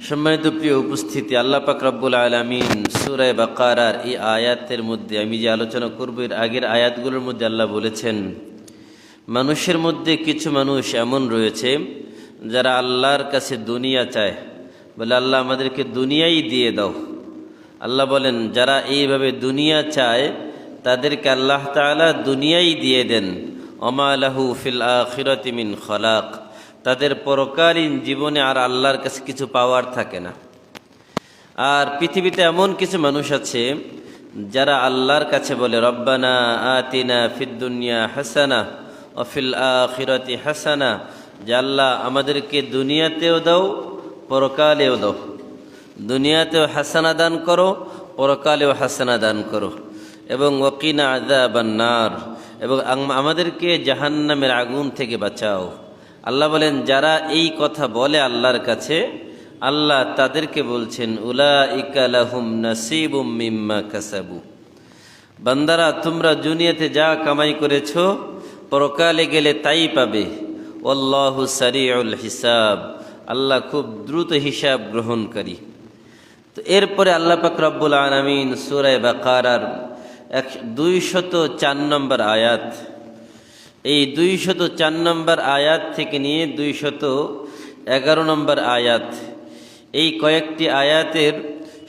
সম্মানিত প্রিয় উপস্থিতি, আল্লাহ পাক রব্বুল আলামিন সূরা বাকারার এই আয়াতের মধ্যে আমি যে আলোচনা করব এর আগের আয়াতগুলোর মধ্যে আল্লাহ বলেছেন, মানুষের মধ্যে কিছু মানুষ এমন রয়েছে যারা আল্লাহর কাছে দুনিয়া চায়, বলে আল্লাহ আমাদেরকে দুনিয়াই দিয়ে দাও। আল্লাহ বলেন যারা এইভাবে দুনিয়া চায় তাদেরকে আল্লাহ তাআলা দুনিয়াই দিয়ে দেন। ওমা লাহু ফিল আখিরাতি মিন খলাক, তাদের পরকালীন জীবনে আর আল্লাহর কাছে কিছু পাওয়ার থাকে না। আর পৃথিবীতে এমন কিছু মানুষ আছে যারা আল্লাহর কাছে বলে রব্বানা আতিনা ফিদ দুনিয়া হাসানা ওয়া ফিল আখিরাতি হাসানা, যে আল্লাহ আমাদেরকে দুনিয়াতেও দাও পরকালেও দাও, দুনিয়াতেও হাসানা দান করো পরকালেও হাসানা দান করো, এবং ওয়াকিনা আযাবান নার, এবং আমাদেরকে জাহান্নামের আগুন থেকে বাঁচাও। আল্লাহ বলেন যারা এই কথা বলে আল্লাহর কাছে, আল্লাহ তাদেরকে বলছেন উলাইকা লাহুম নাসিবুম মিম্মা কাসাবু, বান্দারা তোমরা দুনিয়াতে যা কামাই করেছো পরকালে গেলে তাই পাবে। ওয়াল্লাহু সারিউল হিসাব, আল্লাহ খুব দ্রুত হিসাব গ্রহণকারী। তো এরপরে আল্লাহ পাক রব্বুল আলামিন সূরা বাকারার 204 নম্বর আয়াত, এই 204 নম্বর আয়াত থেকে নিয়ে 211 নম্বর আয়াত, এই কয়েকটি আয়াতের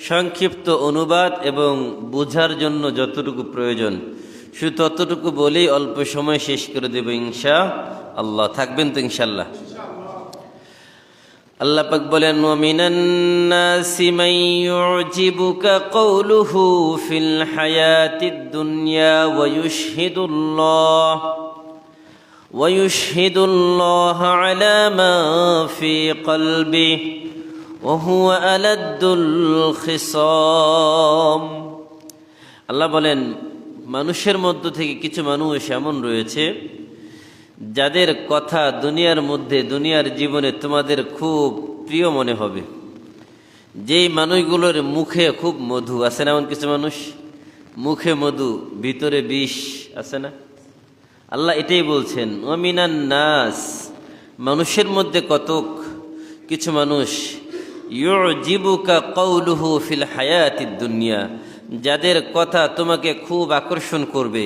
সংক্ষিপ্ত অনুবাদ এবং বোঝার জন্য যতটুকু প্রয়োজন শুধু ততটুকু বলেই অল্প সময় শেষ করে দেব ইনশাআল্লাহ। থাকবেন তো ইনশাআল্লাহ? আল্লাহ পাক বলেন ওয়া মিনান নাসি মান ইউজিবুকা কওলুহু ফিল হায়াতিদ দুনিয়া ওয়া ইউশহিদুল্লাহ আলা মা ফি কলবিহি ওয়া হুয়া আলাদ্দুল খিসাম। আল্লাহ বলেন মানুষের মধ্য থেকে কিছু মানুষ এমন রয়েছে যাদের কথা দুনিয়ার মধ্যে দুনিয়ার জীবনে তোমাদের খুব প্রিয় মনে হবে, যেই মানুষগুলোর মুখে খুব মধু আছে না, এমন কিছু মানুষ মুখে মধু ভিতরে বিষ আছে না। আল্লাহ এটাই বলছেন ওয়া মিনান নাস, মানুষের মধ্যে কতক কিছু মানুষ ইউজিবুকা কওলুহু ফিল হায়াতিদ দুনিয়া, যাদের কথা তোমাকে খুব আকর্ষণ করবে,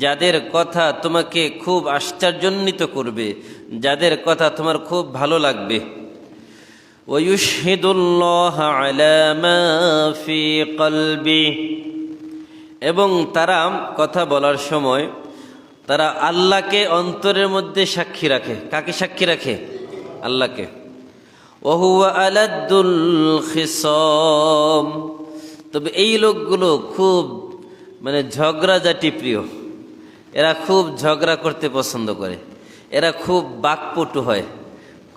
যাদের কথা তোমাকে খুব আশ্চর্যান্বিত করবে, যাদের কথা তোমার খুব ভালো লাগবে। ওয়া ইউশহিদুল্লাহ আলা মা ফি কলবি, এবং তারা কথা বলার সময় তারা আল্লাহকে অন্তরের মধ্যে সাক্ষী রাখে। কাকে সাক্ষী রাখে? আল্লাহকে। ওয়া হুয়া আলাদ্দুল খিসাম, তবে এই লোকগুলো খুব ঝগড়াঝাটি প্রিয়, এরা খুব ঝগড়া করতে পছন্দ করে, এরা খুব বাকপটু হয়।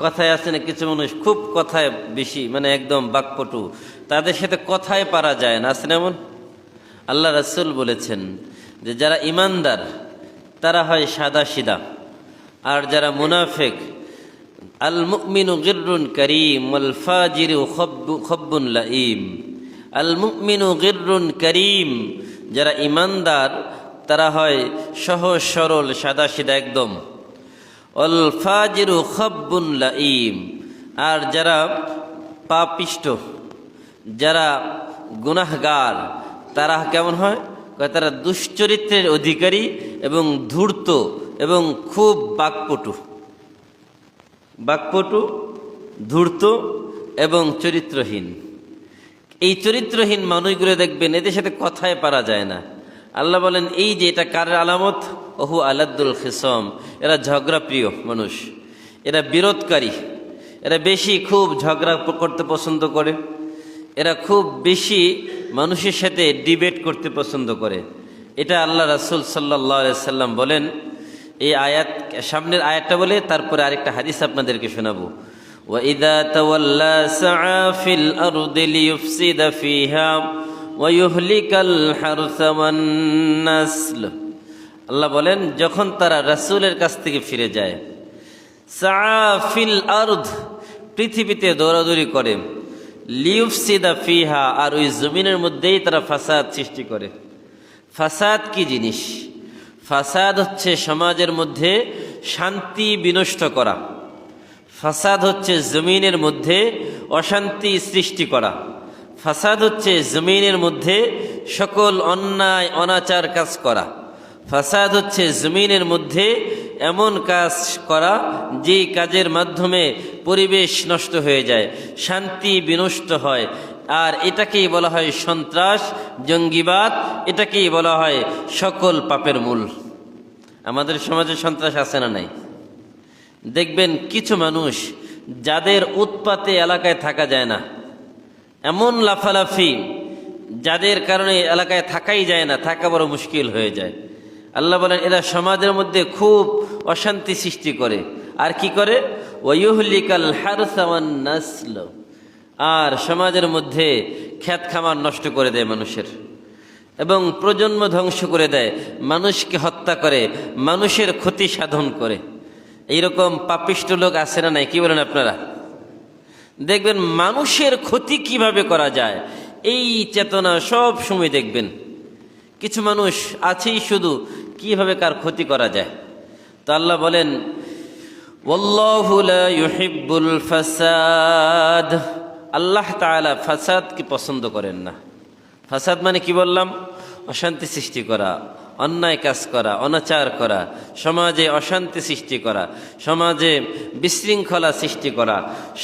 কথায় আছে না কিছু মানুষ খুব কথায় বেশি, একদম বাকপটু, তাদের সাথে কথায় পারা যায় না, আছে না এমন? আল্লাহ রাসূল বলেছেন যে যারা ইমানদার তারা হয় সাদা সিধা, আর যারা মুনাফিক আল মুমিনু গিররুন কারীম ওয়াল ফাজিরু খব্বুন লাঈম। আল মুমিনু গিররুন কারীম, যারা ইমানদার তারা হয় সহজ সরল সাদা সিধা একদম। ওয়াল ফাজিরু খব্বুন লাঈম, আর যারা পাপিষ্ট, যারা গুনাহগার তারা কেমন হয়? তারা দুশ্চরিত্রের অধিকারী এবং ধূর্ত এবং খুব বাকপটু, ধূর্ত এবং চরিত্রহীন। এই চরিত্রহীন মানুষগুলো দেখবেন এদের সাথে কথায় পারা যায় না। আল্লাহ বলেন এই যে এটা কার আলামত? ওহু আলাদ্দুল খিসাম, এরা ঝগড়া প্রিয় মানুষ, এরা বিরোধকারী, এরা বেশি খুব ঝগড়া করতে পছন্দ করে, এরা খুব বেশি মানুষের সাথে ডিবেট করতে পছন্দ করে। এটা আল্লাহ রাসূল সাল্লাল্লাহু আলাইহি সাল্লাম বলেন। এই আয়াত, সামনের আয়াতটা বলে তারপরে আরেকটা হাদিস আপনাদেরকে শোনাবো। ওয়া ইযা তাওয়াল্লা সাআ ফিল আরদি লিইফসিদা ফিহা ওয়া ইউহলিকাল হারসা ওয়ান নাসল। আল্লাহ বলেন যখন তারা রাসূলের কাছ থেকে ফিরে যায়, সাআ ফিল আরদ, পৃথিবীতে দৌড়াদৌড়ি করে, লিইফসিদা ফিহা, আর ওই জমিনের মধ্যেই তারা ফাসাদ সৃষ্টি করে। ফাসাদ কি জিনিস? ফাসাদ হচ্ছে সমাজের মধ্যে শান্তি বিনষ্ট করা। ফাসাদ হচ্ছে জমিনের মধ্যে অশান্তি সৃষ্টি করা। ফাসাদ হচ্ছে জমিনের মধ্যে সকল অন্যায় অনাচার কাজ করা। ফাসাদ হচ্ছে জমিনের মধ্যে এমন কাজ করা যে কাজের মাধ্যমে পরিবেশ নষ্ট হয়ে যায়, শান্তি বিনষ্ট হয়। আর এটাকেই বলা হয় সন্ত্রাস, জঙ্গিবাদ, এটাকেই বলা হয় সকল পাপের মূল। আমাদের সমাজে সন্ত্রাস আছে না নাই? দেখবেন কিছু মানুষ যাদের উৎপাতে এলাকায় থাকা যায় না, এমন লাফালাফি যাদের কারণে এলাকায় থাকাই যায় না, থাকা বড় মুশকিল হয়ে যায়। আল্লাহ বলেন এরা সমাজের মধ্যে খুব অশান্তি সৃষ্টি করে। আর কি করে? ওয়ায়ুহলিকাল হারসা ওয়ান নাসল, আর সমাজের মধ্যে ক্ষেত খামার নষ্ট করে দেয় মানুষের, এবং প্রজন্ম ধ্বংস করে দেয়, মানুষকে হত্যা করে, মানুষের ক্ষতি সাধন করে। এইরকম পাপিষ্ট লোক আছে না নাই? কি বলেন আপনারা? দেখবেন মানুষের ক্ষতি কিভাবে করা যায় এই চেতনা সব সময় দেখবেন। কিছু মানুষ আছেই শুধু কিভাবে কার ক্ষতি করা যায়। তো আল্লাহ বলেন ওয়াল্লাহু লা ইউহিব্বুল ফাসাদ, আল্লাহ তাআলা ফাসাদকে পছন্দ করেন না। ফাসাদ মানে কি বললাম? অশান্তি সৃষ্টি করা, অন্যায় কাজ করা, অনাচার করা, সমাজে অশান্তি সৃষ্টি করা, সমাজে বিশৃঙ্খলা সৃষ্টি করা,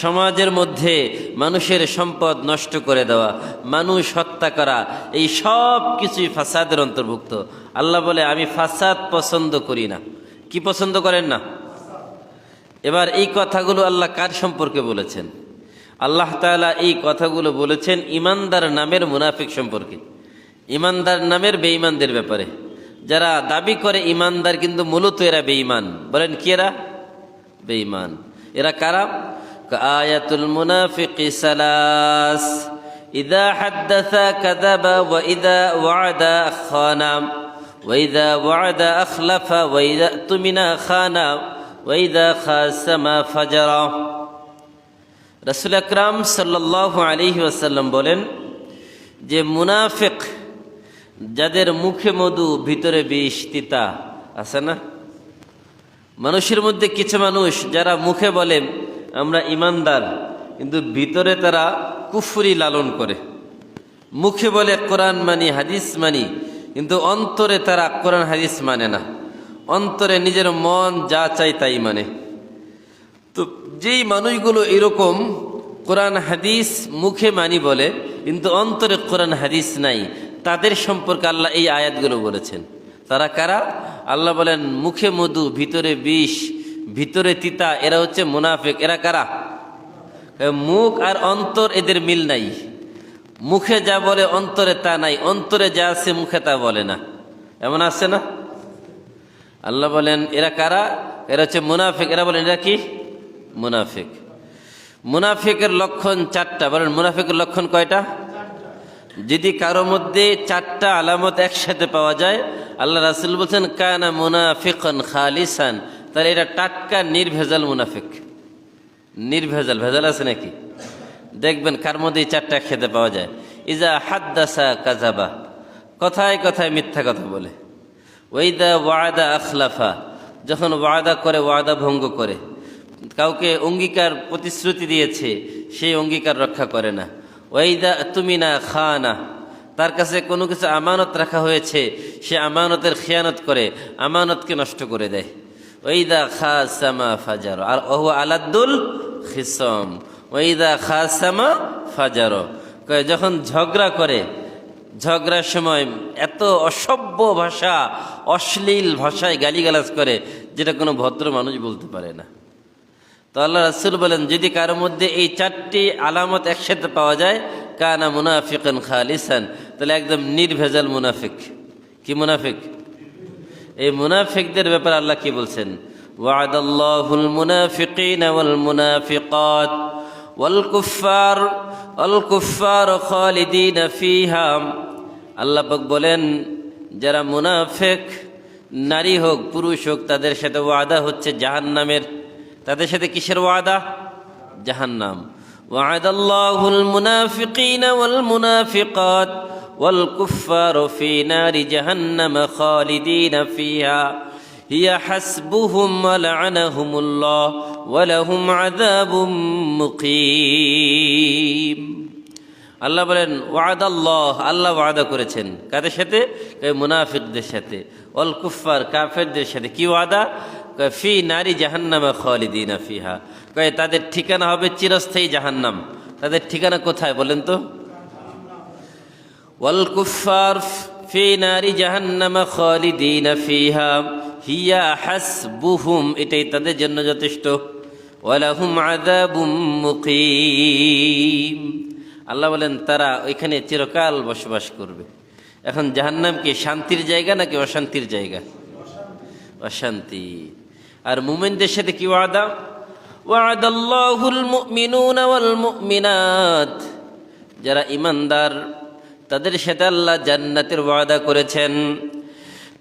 সমাজের মধ্যে মানুষের সম্পদ নষ্ট করে দেওয়া, মানুষ হত্যা করা, এই সব কিছুই ফাসাদের অন্তর্ভুক্ত। আল্লাহ বলে আমি ফাসাদ পছন্দ করি না। কি পছন্দ করেন না? এবার এই কথাগুলো আল্লাহ কার সম্পর্কে বলেছেন? আল্লাহ তাআলা এই কথাগুলো বলেছেন ইমানদার নামের মুনাফিক সম্পর্কে, ইমানদার নামের বেঈমানদের ব্যাপারে। যারা দাবি করে ইমানদার কিন্তু মূলত এরা বেঈমান। বলেন কি এরা? বেঈমান। এরা কারা? আয়াতুল মুনাফিকি সালাস, ইযা হাদ্দাসা কাযাবা ওয়া ইযা ওয়া'দা খানা ওয়া ইযা ওয়া'দা আখলাফা ওয়া ইযা তুমিনা খানা ওয়া ইযা খাসামা ফাজারা। রাসূল আকরাম সাল্লাল্লাহু আলাইহি ওয়াসাল্লাম বলেন যে মুনাফিক যাদের মুখে মধু ভিতরে বিষ, তিতা আছে না? মানুষের মধ্যে কিছু মানুষ যারা মুখে বলে আমরা ইমানদার, কিন্তু ভিতরে তারা কুফরি লালন করে। মুখে বলে কোরআন মানি, হাদিস মানি, কিন্তু অন্তরে তারা কোরআন হাদিস মানে না। অন্তরে নিজের মন যা চাই তাই মানে। তো যেই মানুষগুলো এরকম কোরআন হাদিস মুখে মানি বলে কিন্তু অন্তরে কোরআন হাদিস নাই, তাদের সম্পর্কে আল্লাহ এই আয়াতগুলো বলেছেন। তারা কারা? আল্লাহ বলেন মুখে মধু ভিতরে বিষ, ভিতরে তিতা, এরা হচ্ছে মুনাফিক। এরা কারা? মুখ আর অন্তর এদের মিল নাই। মুখে যা বলে অন্তরে তা নাই, অন্তরে যা আছে মুখে তা বলে না। এমন আছে না? আল্লাহ বলেন এরা কারা? এরা হচ্ছে মুনাফিক। এরা বলেন এরা কি? মুনাফিক। মুনাফিকের লক্ষণ চারটা। বলেন মুনাফিকের লক্ষণ কয়টা? যদি কারো মধ্যে চারটা আলামত একসাথে পাওয়া যায়, আল্লাহ রাসূল বলছেন কানা মুনাফিকান খালিসান, তাহলে এটা টাটকা নির্ভেজাল মুনাফিক। নির্ভেজাল, ভেজাল আছে নাকি? দেখবেন কার মধ্যে এই চারটা একসাথে পাওয়া যায়। ইজা হাদ্দাসা কাযাবা, কথায় কথায় মিথ্যা কথা বলে। ওয়াইদা ওয়াদা আখলাফা, যখন ওয়াদা করে ওয়াদা ভঙ্গ করে। কাউকে অঙ্গীকার প্রতিশ্রুতি দিয়েছে, সেই অঙ্গীকার রক্ষা করে না। ওয়াইদা তুমিনা খানা, তার কাছে কোনো কিছু আমানত রাখা হয়েছে, সে আমানতের খেয়ানত করে, আমানতকে নষ্ট করে দেয়। ওয়াইদা খাসামা ফাজার, আর ওহু আলাদ্দুল খিসম। ওয়াইদা খাসামা ফাজার, যখন ঝগড়া করে, ঝগড়ার সময় এত অসভ্য ভাষা, অশ্লীল ভাষায় গালিগালাজ করে যেটা কোনো ভদ্র মানুষ বলতে পারে না। তো আল্লাহ রাসূল বলেন যদি কারোর মধ্যে এই চারটি আলামত একসাথে পাওয়া যায়, কানা মুনাফিকান খালিসান, তাহলে একদম নির্ভেজাল মুনাফিক। কি মুনাফিক? এই মুনাফিকদের ব্যাপারে আল্লাহ কি বলছেন? ওয়াদাল্লাহুল মুনাফিকিনা ওয়াল মুনাফিকাত ওয়াল কুফফার খালিদিনা ফিহা। আল্লাহ পাক বলেন যারা মুনাফিক, নারী হোক পুরুষ হোক, তাদের সাথে ওয়াদা হচ্ছে জাহান্নামের। তাদের সাথে কিসের ওয়াদা? জাহান্নাম। ওয়াদাল্লাহুল মুনাফিকিনা ওয়াল মুনাফিকাত ওয়াল কুফফার ফি নারি জাহান্নাম খালিদিনা ফিহা হিয়া হাসবুহুম ওয়া লা'নাহুমুল্লাহ ওয়া লাহুম আযাবুম মুকীম। আল্লাহ বলেন ওয়াদাল্লাহ, আল্লাহ ওয়াদা করেছেন কাদের সাথে? মুনাফিকদের সাথে। ওয়াল কুফফার, কাফেরদের সাথে। কি ওয়াদা? ফি নারি জাহান্নামা খালিদিনা ফিহা, তাদের ঠিকানা হবে চিরস্থায়ী জাহান্নাম। তাদের ঠিকানা কোথায় বলেন তো? ওয়াল কুফফার ফি নারি জাহান্নামা খালিদিনা ফিহা হিয়া হাসবুহুম, এটাই তাদের জন্য যথেষ্ট। ওয়া লাহুম আযাবুম মুকীম। আল্লাহ বলেন তারা ওইখানে চিরকাল বসবাস করবে। এখন জাহান্নাম কি শান্তির জায়গা নাকি অশান্তির জায়গা? অশান্তি। আর মুমিনদের সাথে কি ওয়াদা? ওয়াদাল্লাহুল মুমিনুনা ওয়াল মুমিনাত, যারা ঈমানদার তাদের সাথে আল্লাহ জান্নাতের ওয়াদা করেছেন।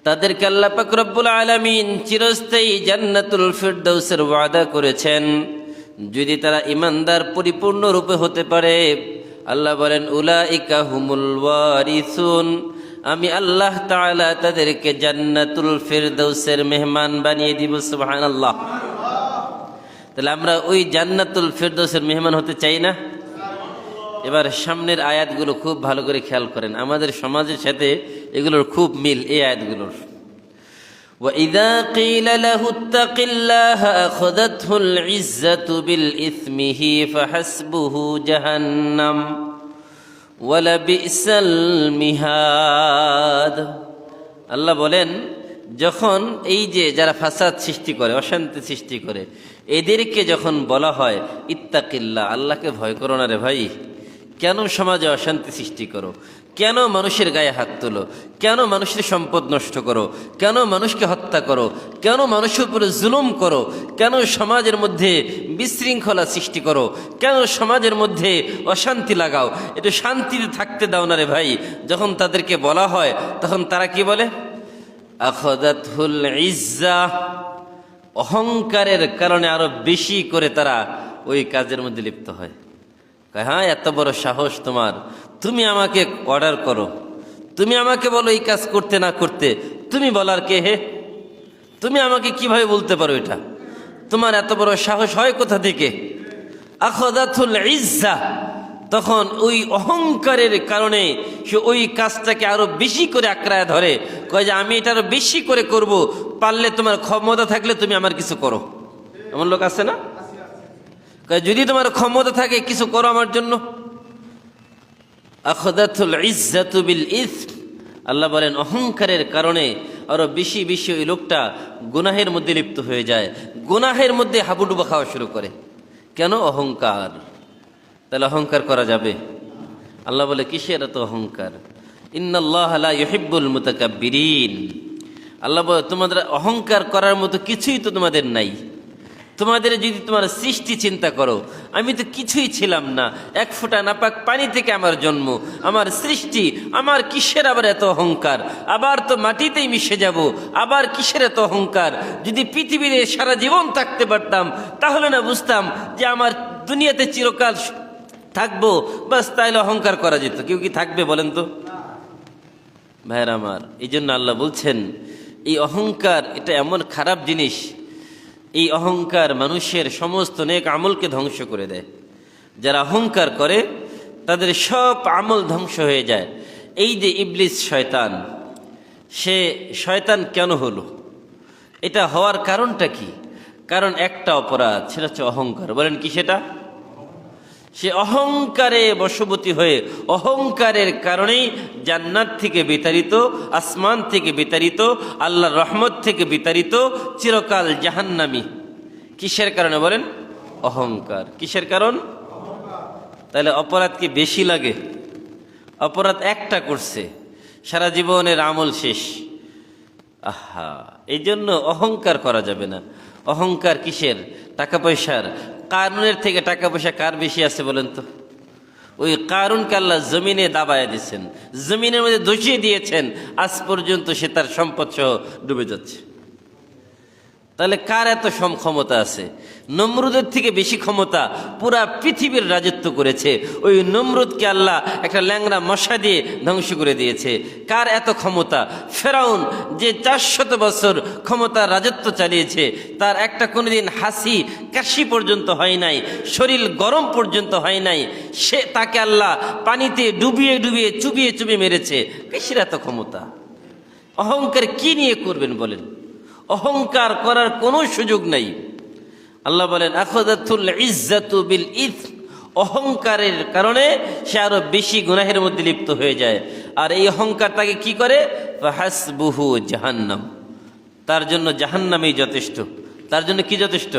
তাদেরকে আল্লাহ পাক রব্বুল আলামিন চিরস্থায়ী জান্নাতুল ফিরদাউসের ওয়াদা করেছেন যদি তারা ঈমানদার পরিপূর্ণ রূপে হতে পারে। আল্লাহ বলেন উলাইকা হুমুল ওয়ারিসুন, আমি আল্লাহ তাআলা তাদেরকে জান্নাতুল ফিরদাউসের মেহমান বানিয়ে দিব। সুবহানাল্লাহ। তাহলে আমরা ওই জান্নাতুল ফিরদাউসের মেহমান হতে চাই না? এবার সামনের আয়াতগুলো খুব ভালো করে খেয়াল করেন, আমাদের সমাজের সাথে এগুলোর খুব মিল এই আয়াতগুলোর। وَإِذَا قِيلَ لَهُ اتَّقِ اللَّهَ أَخَذَتْهُ الْعِزَّةُ بِالْإِثْمِهِ فَحَسْبُهُ جَهَنَّمُ وَلَبِئْسَ الْمِهَادُ। আল্লাহ বলেন যখন এই যে যারা ফাসাদ সৃষ্টি করে, অশান্তি সৃষ্টি করে, এদেরকে যখন বলা হয় ইত্তাকিল্লাহ, আল্লাহকে ভয় করো না রে ভাই, কেন সমাজে অশান্তি সৃষ্টি করো, কেন মানুষের গায়ে হাত তোলো, কেন মানুষের সম্পদ নষ্ট করো, কেন মানুষকে হত্যা করো, কেন মানুষের উপরে জুলুম করো, কেন সমাজের মধ্যে বিশৃঙ্খলা সৃষ্টি করো, কেন সমাজের মধ্যে অশান্তি লাগাও, একটু শান্তিতে থাকতে দাও না রে ভাই। যখন তাদেরকে বলা হয় তখন তারা কি বলে? আখাযাতহুল ইজ্জা, অহংকারের কারণে আরো বেশি করে তারা ওই কাজের মধ্যে লিপ্ত হয়। হ্যাঁ, এত বড় সাহস তোমার, তুমি আমাকে অর্ডার করো, তুমি আমাকে বলো এই কাজ করতে না করতে, তুমি বলার কে হে? তুমি আমাকে কিভাবে বলতে পারো এটা? তোমার এত বড় সাহস হয় কোথা থেকে? আখাযাতুল ইজ্জা, তখন ওই অহংকারের কারণে সে ওই কাজটাকে আরো বেশি করে আঁকড়ায় ধরে, কয় যে আমি এটা আরো বেশি করে করব, পারলে তোমার ক্ষমতা থাকলে তুমি আমার কিছু করো। এমন লোক আছে না? যদি তোমার ক্ষমতা থাকে কিছু করো আমার জন্য। আখাযাতুল ইজ্জাতু বিল ইসম, আল্লাহ বলেন অহংকারের কারণে আরো বেশি বেশি ওই লোকটা গুনাহের মধ্যে লিপ্ত হয়ে যায়, গুনাহের মধ্যে হাবুডুবু খাওয়া শুরু করে। কেন? অহংকার। তাহলে অহংকার করা যাবে? আল্লাহ বলে কিসের এত অহংকার? ইন্নাল্লাহা লা ইউহিব্বুল মুতাকাব্বিরিন। আল্লাহ বলে তোমাদের অহংকার করার মতো কিছুই তো তোমাদের নাই। তোমাদের যদি তোমার সৃষ্টি চিন্তা করো, আমি তো কিছুই ছিলাম না, এক ফোঁটা নাপাক পানি থেকে আমার জন্ম, আমার সৃষ্টি, আমার কিসের আবার এত অহংকার? আবার তো মাটিতেই মিশে যাব, আবার কিসের এত অহংকার? যদি পৃথিবীতে সারা জীবন থাকতে পারতাম তাহলে না বুঝতাম যে আমার দুনিয়াতে চিরকাল থাকবো, বাস তাইলে অহংকার করা যেত। কেউ কি থাকবে বলেন তো ভাইয়ের আমার? এই জন্য আল্লাহ বলছেন এই অহংকার এটা এমন খারাপ জিনিস, এই অহংকার মানুষের সমস্ত নেক আমলকে ধ্বংস করে দেয়। যারা অহংকার করে তাদের সব আমল ধ্বংস হয়ে যায়। এই যে ইবলিস শয়তান, সে শয়তান কেন হলো? এটা হওয়ার কারণটা কি? কারণ একটা অপরাধ, সেটা হচ্ছে অহংকার। বলেন কি সেটা? সে অহংকারে বশবর্তী হয়ে, অহংকারের কারণেই জান্নাত থেকে বিতাড়িত, আসমান থেকে বিতাড়িত, আল্লাহর রহমত থেকে বিতাড়িত, চিরকাল জাহান্নামী। কিসের কারণে বলেন? অহংকার। কিসের কারণ? তাহলে অপরাধ কি বেশি লাগে? অপরাধ একটা করছে, সারা জীবনের আমল শেষ। আহা, এই জন্য অহংকার করা যাবে না। অহংকার কিসের? টাকা পয়সার। কারুনের থেকে টাকা পয়সা কার বেশি আছে বলেন তো? ওই কারুনকে আল্লাহ জমিনে দাবায় দিয়েছেন, জমিনের মধ্যে ধসিয়ে দিয়েছেন, আজ পর্যন্ত সে তার সম্পদ সহ ডুবে যাচ্ছে। তাহলে কার এত ক্ষমতা আছে? নমরুদের থেকে বেশি ক্ষমতা পুরা পৃথিবীর রাজত্ব করেছে ওই নমরুদকে আল্লাহ একটা ল্যাংড়া মশা দিয়ে ধ্বংস করে দিয়েছে। কার এত ক্ষমতা? ফেরাউন যে 400 বছর ক্ষমতা রাজত্ব চালিয়েছে, তার একটা কোনোদিন হাসি কাশি পর্যন্ত হয় নাই, শরীর গরম পর্যন্ত হয় নাই, সে তাকে আল্লাহ পানিতে ডুবিয়ে ডুবিয়ে চুবিয়ে চুবিয়ে মেরেছে। কিসের এত ক্ষমতা? অহংকার কি নিয়ে করবেন বলেন? অহংকার করার কোনো সুযোগ নাই। আল্লাহ বলেন আখাযাতুল ইজ্জাতু বিল ইথম, অহংকারের কারণে সে আরো বেশি গুনাহের মধ্যে লিপ্ত হয়ে যায়। আর এই অহংকার তাকে কি করে? ফাহাসবুহু জাহান্নাম, তার জন্য জাহান্নামই যথেষ্ট। তার জন্য কি যথেষ্ট?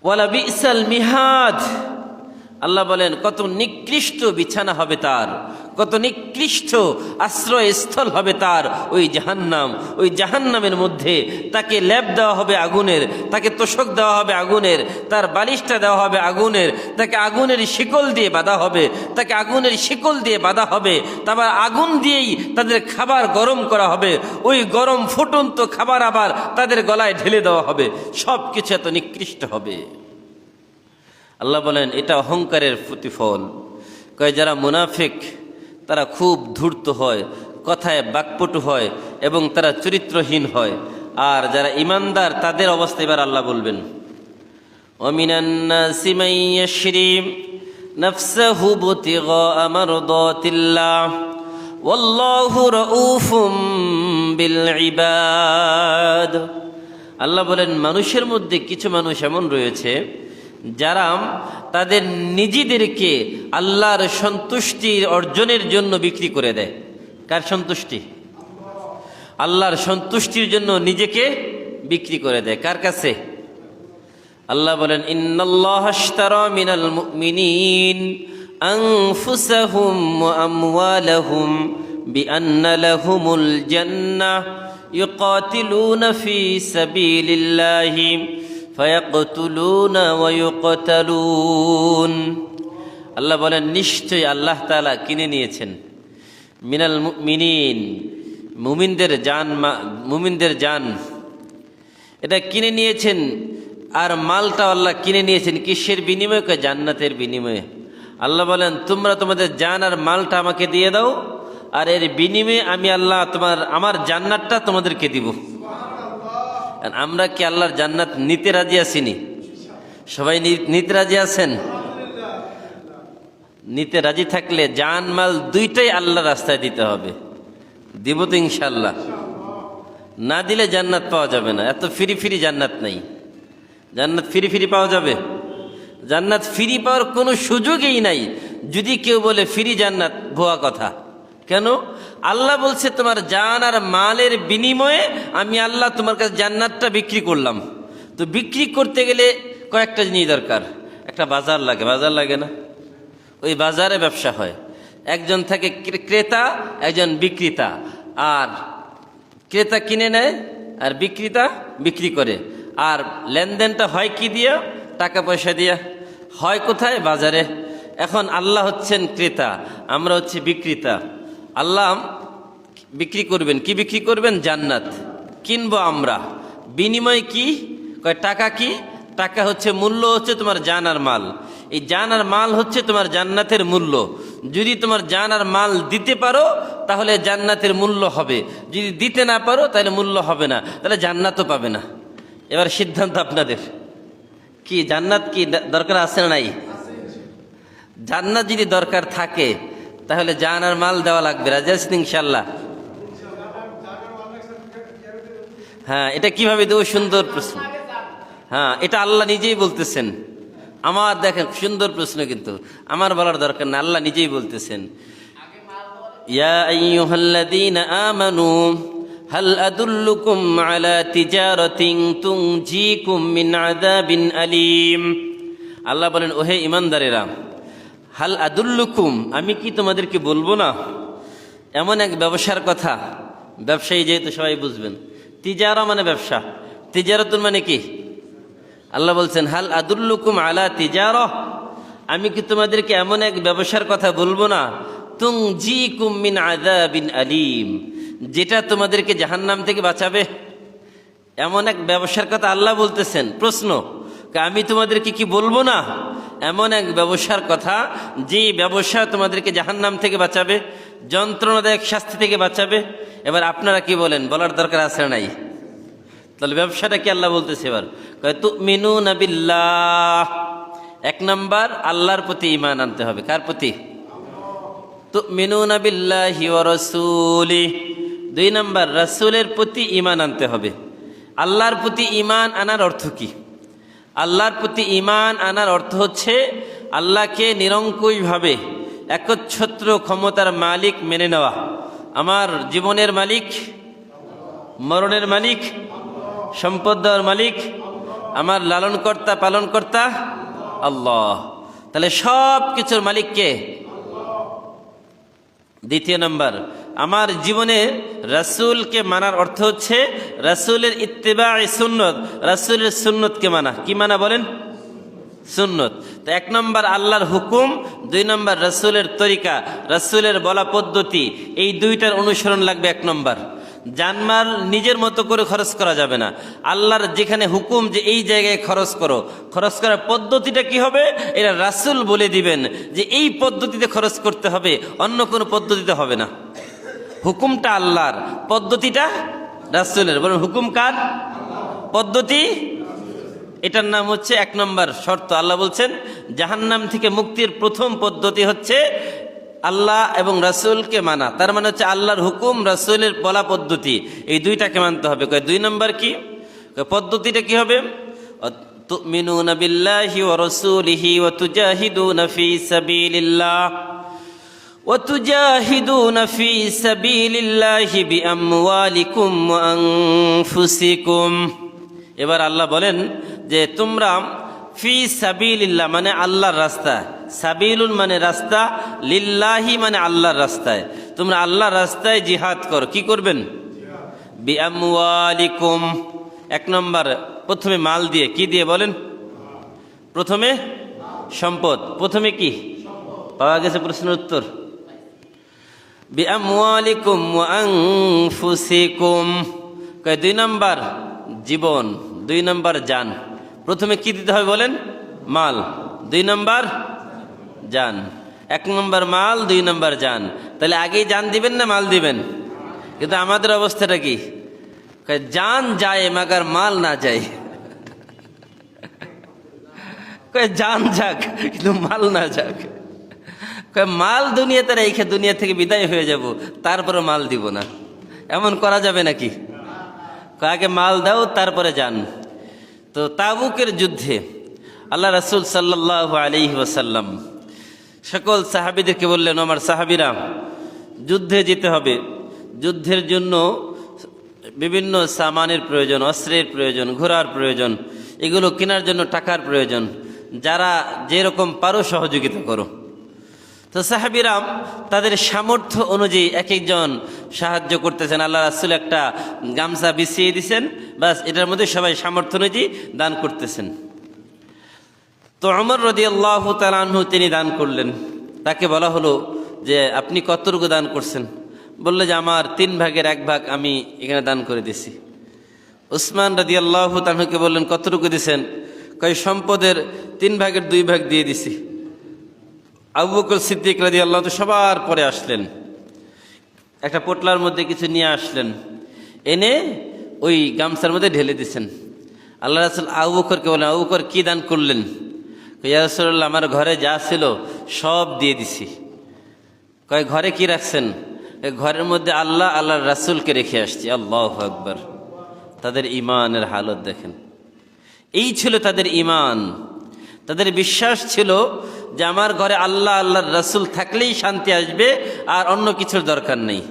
ওয়ালা বিসাল মিহাদ, আল্লাহ বলেন কত নিকৃষ্ট বিছানা হবে তার, কত নিকৃষ্ট আশ্রয়স্থল হবে তার ওই জাহান্নাম। ওই জাহান্নামের মধ্যে তাকে লেপ দেওয়া হবে আগুনের, তাকে তোষক দেওয়া হবে আগুনের, তার বালিশটা দেওয়া হবে আগুনের, তাকে আগুনের শিকল দিয়ে বাঁধা হবে, তাকে আগুনের শিকল দিয়ে বাঁধা হবে। তারপর আগুন দিয়েই তাদের খাবার গরম করা হবে, ওই গরম ফুটন্ত খাবার আবার তাদের গলায় ঢেলে দেওয়া হবে। সব কিছু এত নিকৃষ্ট হবে। আল্লাহ বলেন এটা অহংকারের প্রতিফল। কয় যারা মুনাফিক তারা খুব ধূর্ত হয়, কথায় বাকপটু হয় এবং তারা চরিত্রহীন হয়। আর যারা ইমানদার তাদের অবস্থা এবার আল্লাহ বলবেন ওয়ামিনান নাসি মান ইয়াশরি নাফসাহু ইবতিগা মারদাতিল্লাহ ওয়াল্লাহু রাউফুম বিল ইবাদ। আল্লাহ বলেন মানুষের মধ্যে কিছু মানুষ এমন রয়েছে যারা তাদের নিজেদেরকে আল্লাহর সন্তুষ্টি অর্জনের জন্য বিক্রি করে দেয়। কার সন্তুষ্টি? আল্লাহর সন্তুষ্টির জন্য নিজেকে বিক্রি করে দেয়। কার কাছে? আল্লাহ বলেন ইন্নাল্লাহা আশতারা মিনাল মুমিনিন আনফুসাহুম ওয়া আমওয়ালাহুম বিআন্না লাহুমুল জান্নাহ ইউকাতিলুনা ফি সাবিলিল্লাহি ফায়াকতুলুনা ওয়া ইউকতালুন। আল্লাহ বলেন নিশ্চয়ই আল্লাহ তাআলা কিনে নিয়েছেন মিনাল মুমিনিন, মুমিনদের জান এটা কিনে নিয়েছেন। আর মালটা আল্লাহ কিনে নিয়েছেন কিসের বিনিময়ে? জান্নাতের বিনিময়ে। আল্লাহ বলেন তোমরা তোমাদের জান আর মালটা আমাকে দিয়ে দাও, আর এর বিনিময়ে আমি আল্লাহ আমার জান্নাতটা তোমাদেরকে দিব। আমরা কি আল্লাহর জান্নাত নিতে রাজি আছিনি? সবাই নিতে রাজি আছেন? নিতে রাজি থাকলে জান মাল দুইটাই আল্লাহর রাস্তায় দিতে হবে। দিব তো ইনশাআল্লাহ? না দিলে জান্নাত পাওয়া যাবে না। এত ফ্রি ফ্রি জান্নাত নাই। জান্নাত ফ্রি ফ্রি পাওয়া যাবে? জান্নাত ফ্রি পাওয়ার কোনো সুযোগই নাই। যদি কেউ বলে ফ্রি জান্নাত, ভুয়া কথা। কেন? আল্লাহ বলছে তোমার জান আর মালের বিনিময়ে আমি আল্লাহ তোমার কাছে জান্নাতটা বিক্রি করলাম। তো বিক্রি করতে গেলে কয়েকটা জিনিস দরকার। একটা বাজার লাগে, বাজার লাগে না? ওই বাজারে ব্যবসা হয়, একজন থাকে ক্রেতা, একজন বিক্রেতা। আর ক্রেতা কিনে নেয় আর বিক্রেতা বিক্রি করে। আর লেনদেনটা হয় কি দিয়া? টাকা পয়সা দিয়া। হয় কোথায়? বাজারে। এখন আল্লাহ হচ্ছেন ক্রেতা, আমরা হচ্ছে বিক্রেতা। আল্লাহ বিক্রি করবেন, কি বিক্রি করবেন? জান্নাত কিনবো আমরা। বিনিময় কি? কয় টাকা। কি টাকা? হচ্ছে মূল্য হচ্ছে তোমার জান আর মাল। এই জান আর মাল হচ্ছে তোমার জান্নাতের মূল্য। যদি তোমার জান আর মাল দিতে পারো তাহলে জান্নাতের মূল্য হবে, যদি দিতে না পারো তাহলে মূল্য হবে না, তাহলে জান্নাতও পাবে না। এবার সিদ্ধান্ত আপনাদের। কি জান্নাত কি দরকার আছে না নাই? জান্নাত যদি দরকার থাকে তাহলে জান আর মাল দেওয়া লাগবে। রাজি আছেন ইনশাআল্লাহ? হ্যাঁ, এটা কিভাবে দেবো? সুন্দর প্রশ্ন। হ্যাঁ, এটা আল্লাহ নিজেই বলতেছেন। আমার দেখেন সুন্দর প্রশ্ন, কিন্তু আমার বলার দরকার না, আল্লাহ নিজেই বলতেছেন ইয়া আইয়ুহাল্লাযীনা আমানু হাল আদুল্লুকুম আলা তিজারাতিন তুনজিকুম মিন আযাবিন আলীম। আল্লাহ বলেন ওহে ঈমানদারেরা, হাল আদুল্লুকুম, আমি কি তোমাদেরকে বলবো না এমন এক ব্যবসার কথা? ব্যবসায়ী যেহেতু সবাই বুঝবেন, তিজারা মানে ব্যবসা, তিজারাতুন মানে কি? আল্লাহ বলছেন হাল আদুল্লুকুম আলা তিজারা, আমি কি তোমাদেরকে এমন এক ব্যবসার কথা বলবো না? তুনজিকুম মিন আযাবিন আলীম, যেটা তোমাদেরকে জাহান্নাম থেকে বাঁচাবে। এমন এক ব্যবসার কথা আল্লাহ বলতেছেন। প্রশ্ন, আমি তোমাদেরকে কি বলবো না এমন এক ব্যবসার কথা, যে ব্যবসা তোমাদেরকে জাহান্নাম থেকে বাঁচাবে, যন্ত্রণাদায়ক শাস্তি থেকে বাঁচাবে? এবার আপনারা কি বলেন? বলার দরকার আছে না নাই? তাহলে ব্যবসাটা কি আল্লাহ বলতেছে এবার? তুমিনুনা বিল্লাহ, এক নাম্বার আল্লাহর প্রতি ঈমান আনতে হবে। কার প্রতি? তুমিনুনা বিল্লাহি ওয়া রাসূলি। দুই নাম্বার রাসূলের প্রতি ঈমান আনতে হবে। আল্লাহর প্রতি ঈমান আনার অর্থ কি? আল্লাহর প্রতি ঈমান আনার অর্থ হচ্ছে আল্লাহকে নিরঙ্কুশভাবে একচ্ছত্র ক্ষমতার মালিক মেনে নেওয়া। আমার জীবনের মালিক, মরণের মালিক, সম্পদ দেওয়ার মালিক, আমার লালনকর্তা পালনকর্তা আল্লাহ। তাহলে সব কিছুর মালিক কে? দ্বিতীয় নাম্বার, আমার জীবনে রাসূলকে মানার অর্থ হচ্ছে রাসূলের ইত্তিবা'i সুন্নত, রাসূলের সুন্নতকে মানা। কি মানা বলেন? সুন্নত। তো এক নম্বর আল্লাহর হুকুম, দুই নম্বর রাসূলের তরিকা, রাসূলের বলা পদ্ধতি, এই দুইটার অনুসরণ লাগবে এক নম্বর। জানমাল নিজের মতো করে খরচ করা যাবে না। আল্লাহর যেখানে হুকুম যে এই জায়গায় খরচ করো, খরচ করার পদ্ধতিটা কি হবে এটা রাসূল বলে দিবেন, যে এই পদ্ধতিতে খরচ করতে হবে, অন্য কোনো পদ্ধতিতে হবে না। হুকুমটা আল্লাহর, পদ্ধতিটা রাসূলের। বলুন হুকুম কার? পদ্ধতি এটার নাম হচ্ছে এক নম্বর শর্ত। আল্লাহ বলছেন জাহান্নাম থেকে মুক্তির প্রথম পদ্ধতি হচ্ছে আল্লাহ এবং রাসূলকে মানা। তার মানে হচ্ছে আল্লাহর হুকুম, রাসূলের বলা পদ্ধতি, এই দুইটাকে মানতে হবে। দুই নম্বর কি পদ্ধতিটা কি হবে? তুমিনুনা বিল্লাহি ওয়া রাসূলিহি ওয়া তুজাহিদুনা ফি সাবিলিল্লাহ ওয়া তুজাহিদুনা ফি সাবিলিল্লাহি বিআমওয়ালিকুম ওয়া আনফুসিকুম। এবার আল্লাহ বলেন যে তোমরা ফি সাবিলিল্লাহ মানে আল্লাহর রাস্তায়, সাবিলুন মানে রাস্তা, লিল্লাহি মানে আল্লাহর রাস্তায়, তোমরা আল্লাহর রাস্তায় জিহাদ করো। কি করবেন? বিআমওয়ালিকুম, এক নম্বর প্রথমে মাল দিয়ে। কি দিয়ে বলেন? প্রথমে সম্পদ। প্রথমে কি পাওয়া গেছে? প্রশ্নের উত্তর বিআমওয়ালিকুম ওয়া আনফুসিকুম। দুই নম্বর জীবন, দুই নম্বর জান। প্রথমে কি দিতে হবে বলেন? মাল, দুই নম্বর জান। এক নম্বর মাল, দুই নম্বর জান। তাহলে আগেই জান দিবেন না মাল দিবেন? কিন্তু আমাদের অবস্থাটা কি? জান যায় মাগার মাল না যায়। জান যাক কিন্তু মাল না যাক। মাল দুনিয়াতে রেখে দুনিয়া থেকে বিদায় হয়ে যাব, তারপরে মাল দিব না, এমন করা যাবে নাকি? আগে মাল দাও তারপরে যান। তো তাবুকের যুদ্ধে আল্লাহ রাসূল সাল্লাল্লাহু আলাইহি ওয়াসাল্লাম সকল সাহাবীদেরকে বললেন, আমার সাহাবীরা যুদ্ধে যেতে হবে, যুদ্ধের জন্য বিভিন্ন সামানের প্রয়োজন, অস্ত্রের প্রয়োজন, ঘোড়ার প্রয়োজন, এগুলো কেনার জন্য টাকার প্রয়োজন, যারা যেরকম পারো সহযোগিতা করো। তো সাহাবীরা তাদের সামর্থ্য অনুযায়ী এক একজন সাহায্য করতেছেন। আল্লাহ রাসূল একটা গামছা বিছিয়ে দিয়েছেন, বাস এটার মধ্যে সবাই সামর্থ্য অনুযায়ী দান করতেছেন। তো ওমর রাদিয়াল্লাহু তাআলা আনহু তিনি দান করলেন। তাকে বলা হলো যে আপনি কতটুকু দান করছেন? বলল যে আমার 3 ভাগের 1 ভাগ আমি এখানে দান করে দিছি। উসমান রাদিয়াল্লাহু তাআলাকে বললেন কতটুকু দিয়েছেন? কয় সম্পদের 3 ভাগের 2 ভাগ দিয়ে দিছি। আবু বকর সিদ্দিক রাদিয়াল্লাহু তাআলা সবার পরে আসলেন, একটা পোটলার মধ্যে কিছু নিয়ে আসলেন, এনে ওই গামছার মধ্যে ঢেলে দিছেন। আল্লাহ রাসূল আবু বকরকে বলেন, আবু বকর কি দান করলেন? ইয়া রাসূলুল্লাহ আমার ঘরে যা ছিল সব দিয়ে দিছি। কয় ঘরে কি রাখছেন? ঘরের মধ্যে আল্লাহ আল্লাহর রাসূলকে রেখে আসছি। আল্লাহু আকবার। তাদের ঈমানের হালত দেখেন। এই ছিল তাদের ঈমান। তাদের বিশ্বাস ছিল যে আমার ঘরে আল্লাহ আল্লাহর রাসূল থাকলেই শান্তি আসবে, আর অন্য কিছুর দরকার নেই।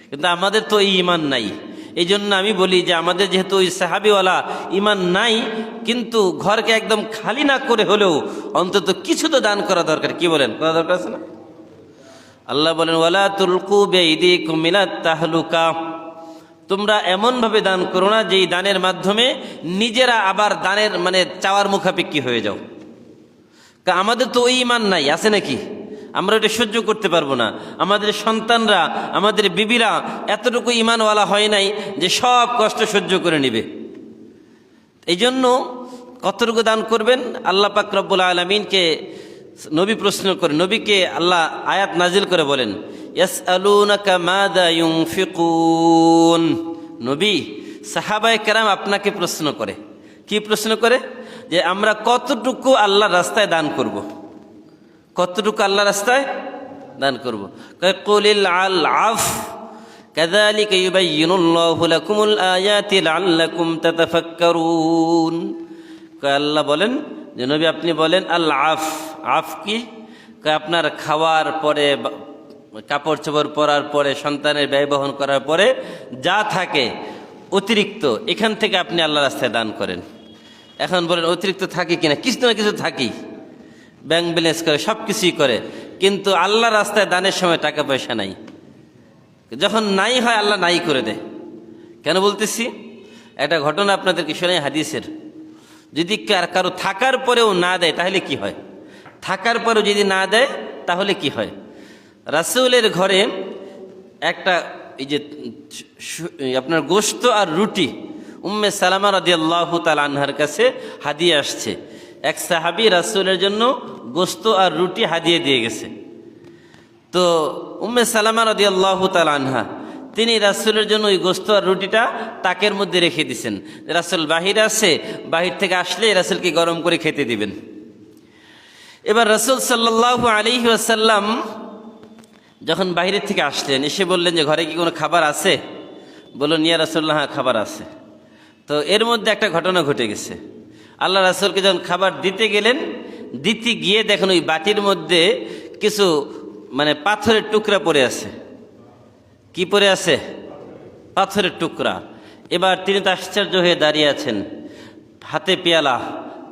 কিন্তু আমাদের তো এই ঈমান নাই। এই জন্য আমি বলি যে আমাদের যেহেতু ওই সাহাবিওয়ালা ঈমান নাই, কিন্তু ঘরকে একদম খালি না করে হলেও অন্তত কিছু তো দান করা দরকার। কি বলেন? করা দরকার আছে না? আল্লাহ বলেন ওয়ালা তুলকু বিআইদিকুম মিনাত তাহলুকা, তোমরা এমনভাবে দান করো না যেই দানের মাধ্যমে নিজেরা আবার দানের মানে চাওয়ার মুখাপেক্ষী হয়ে যাও। আমাদের তো ওই ঈমান নাই, আছে নাকি? আমরা ওটা সহ্য করতে পারবো না। আমাদের সন্তানরা, আমাদের বিবিরা এতটুকু ঈমানওয়ালা হয় নাই যে সব কষ্ট সহ্য করে নিবে। এই জন্য কতটুকু দান করবেন? আল্লাহ পাক রব্বুল আলামিনকে নবী প্রশ্ন করে, নবীকে আল্লাহ আয়াত নাজিল করে বলেন, ইয়াসআলুনাকা মাযা ইউনফিকুন। নবী, সাহাবায়ে কেরাম আপনাকে প্রশ্ন করে। কি প্রশ্ন করে? যে আমরা কতটুকু আল্লাহর রাস্তায় দান করব, কতটুকু আল্লাহর রাস্তায় দান করব। কুলিল আফ কাযালিকা ইউবাইয়িনুল্লাহু লাকুমুল আয়াতি লাআল্লাকুম তাতাফাক্কারুন। আল্লাহ বলেন যে নবী আপনি বলেন আল আফ। আফ কি? আপনার খাওয়ার পরে, কাপড় চোপড় পরার পরে, সন্তানের ব্যয় বহন করার পরে যা থাকে অতিরিক্ত, এখান থেকে আপনি আল্লাহ রাস্তায় দান করেন। এখন বলেন অতিরিক্ত থাকে কিনা? কিছু না কিছু থাকি, ব্যাংক ব্যালেন্স করে, সব কিছুই করে, কিন্তু আল্লাহ রাস্তায় দানের সময় টাকা পয়সা নাই। যখন নাই হয় আল্লাহ নাই করে দেয়। কেন বলতেছি? একটা ঘটনা আপনাদেরকে শোনাই হাদিসের। যদি কারো থাকার পরেও না দেয় তাহলে কি হয়? থাকার পরেও যদি না দেয় তাহলে কি হয়? রাসূলের ঘরে একটা এই যে আপনার গোশত আর রুটি উম্মে সালামা রাদিয়াল্লাহু তাআলা আনহার কাছে হাদিয়া আসছে। এক সাহাবী রাসূলের জন্য গোশত আর রুটি হাদিয়া দিয়ে গেছে। তো উম্মে সালামা রাদিয়াল্লাহু তাআলা আনহা তিনি রাসূলের জন্য ওই গোশত আর রুটিটা তাকের মধ্যে রেখে দিয়েছেন। রাসূল বাহিরে আছে, বাহির থেকে আসলে রাসূলকে গরম করে খেতে দিবেন। এবার রাসূল সাল্লাল্লাহু আলাইহি ওয়াসাল্লাম যখন বাহিরের থেকে আসলেন, এসে বললেন যে ঘরে কি কোনো খাবার আছে? বললেন ইয়া রাসূলুল্লাহ, হ্যাঁ খাবার আছে। তো এর মধ্যে একটা ঘটনা ঘটে গেছে। আল্লাহ রাসূলকে যখন খাবার দিতে গেলেন, দিতে গিয়ে দেখেন ওই বাটির মধ্যে কিছু পাথরের টুকরা পড়ে আছে। কি পড়ে আছে? পাথরের টুকরা। এবার তিনি তো আশ্চর্য হয়ে দাঁড়িয়ে আছেন, হাতে পেয়ালা,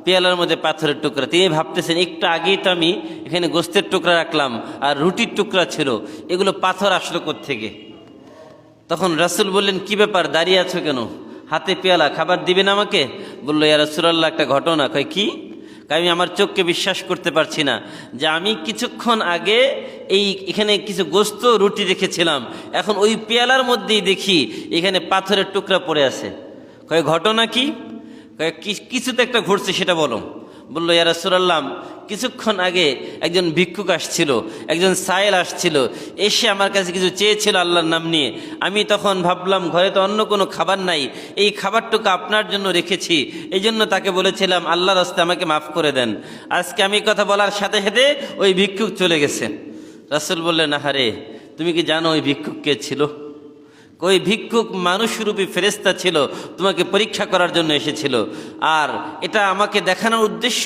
পেয়ালার মধ্যে পাথরের টুকরা। তিনি ভাবতেছেন একটু আগেই তো আমি এখানে গোশতের টুকরা রাখলাম আর রুটির টুকরা ছিল, এগুলো পাথর আসলো কোত্থেকে? তখন রাসূল বললেন, কি ব্যাপার, দাঁড়িয়ে আছো কেন? হাতে পেয়ালা, খাবার দিবেন আমাকে? বললো, ইয়া রাসূলুল্লাহ একটা ঘটনা। কয় কি? আমি আমার চোখকে বিশ্বাস করতে পারছি না যে আমি কিছুক্ষণ আগে এখানে কিছু গোশত রুটি রেখেছিলাম, এখন ওই পেয়ালার মধ্যেই দেখি এখানে পাথরের টুকরা পড়ে আছে। কয় ঘটনা কি? কিছু তো একটা ঘটছে, সেটা বলো। বললো, ইয়া রাসূলুল্লাহ কিছুক্ষণ আগে একজন ভিক্ষুক আসছিল, একজন সায়েল আসছিল, এসে আমার কাছে কিছু চেয়েছিল আল্লাহর নাম নিয়ে। আমি তখন ভাবলাম ঘরে তো অন্য কোনো খাবার নাই, এই খাবারটুকু আপনার জন্য রেখেছি, এই জন্য তাকে বলেছিলাম আল্লাহর রাস্তায় আমাকে মাফ করে দেন। আজকে আমি কথা বলার সাথে সাথে ওই ভিক্ষুক চলে গেছে। রাসূল বললেন, আহারে তুমি কি জানো ওই ভিক্ষুক কে ছিল? ওই ভিক্ষুক মানুষরূপী ফেরেশতা ছিল, তোমাকে পরীক্ষা করার জন্য এসেছিল। আর এটা আমাকে দেখানোর উদ্দেশ্য,